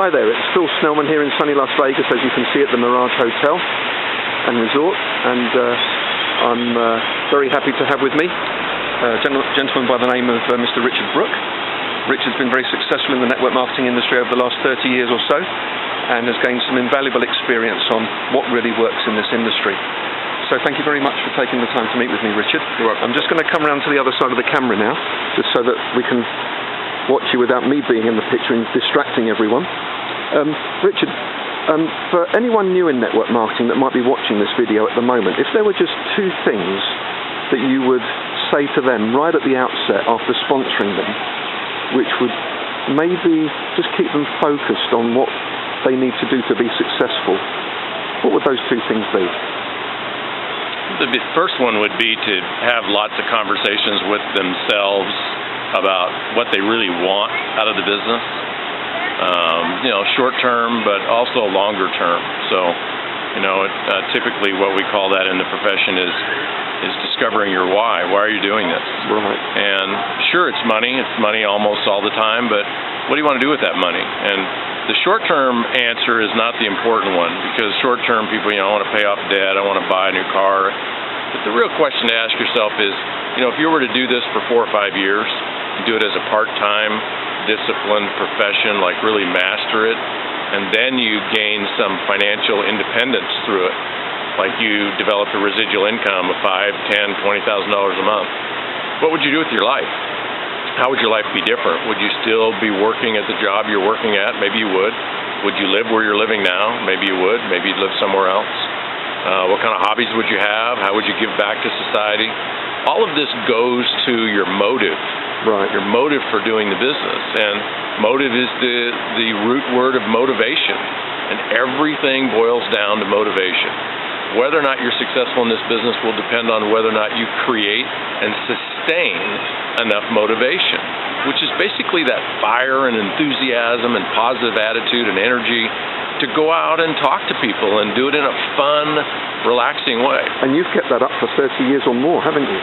Hi there, it's Phil Snelman here in sunny Las Vegas, as you can see at the Mirage Hotel and Resort, and I'm very happy to have with me a gentleman by the name of Mr. Richard Brooke. Richard's been very successful in the network marketing industry over the last 30 years or so, and has gained some invaluable experience on what really works in this industry. So thank you very much for taking the time to meet with me, Richard. You're welcome. I'm just going to come around to the other side of the camera now, just so that we can watch you without me being in the picture and distracting everyone. Richard, for anyone new in network marketing that might be watching this video at the moment, if there were just two things that you would say to them right at the outset after sponsoring them, which would maybe just keep them focused on what they need to do to be successful, what would those two things be? The first one would be to have lots of conversations with themselves about what they really want out of the business. Short term, but also longer term. So, typically what we call that in the profession is discovering your why. Why are you doing this? Right. And sure, it's money. It's money almost all the time, but what do you want to do with that money? And the short-term answer is not the important one, because short-term people, I want to pay off debt, I want to buy a new car. But the real question to ask yourself is, if you were to do this for 4 or 5 years, do it as a part-time, disciplined profession, like really master it, and then you gain some financial independence through it, like you develop a residual income of $5,000, $10,000, $20,000 a month, what would you do with your life? How would your life be different? Would you still be working at the job you're working at? Maybe you would. Would you live where you're living now? Maybe you would. Maybe you'd live somewhere else. What kind of hobbies would you have? How would you give back to society? All of this goes to your motive. Right. Your motive for doing the business. And motive is the root word of motivation. And everything boils down to motivation. Whether or not you're successful in this business will depend on whether or not you create and sustain enough motivation, which is basically that fire and enthusiasm and positive attitude and energy to go out and talk to people and do it in a fun, relaxing way. And you've kept that up for 30 years or more, haven't you?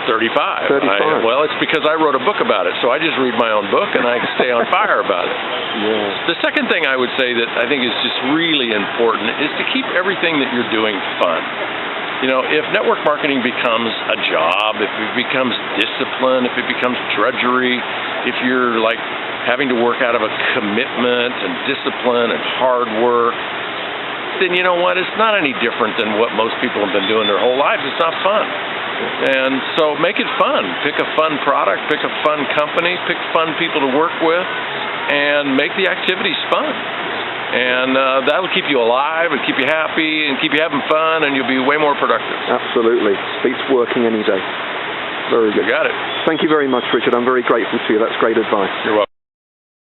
35. Well, it's because I wrote a book about it, so I just read my own book and I stay on fire about it. Yeah. The second thing I would say that I think is just really important is to keep everything that you're doing fun. If network marketing becomes a job, if it becomes discipline, if it becomes drudgery, if you're like having to work out of a commitment and discipline and hard work, then you know what? It's not any different than what most people have been doing their whole lives. It's not fun. And so make it fun. Pick a fun product, pick a fun company, pick fun people to work with, and make the activities fun. And that'll keep you alive and keep you happy and keep you having fun, and you'll be way more productive. Absolutely. Beats working any day. Very good. You got it. Thank you very much, Richard. I'm very grateful to you. That's great advice. You're welcome.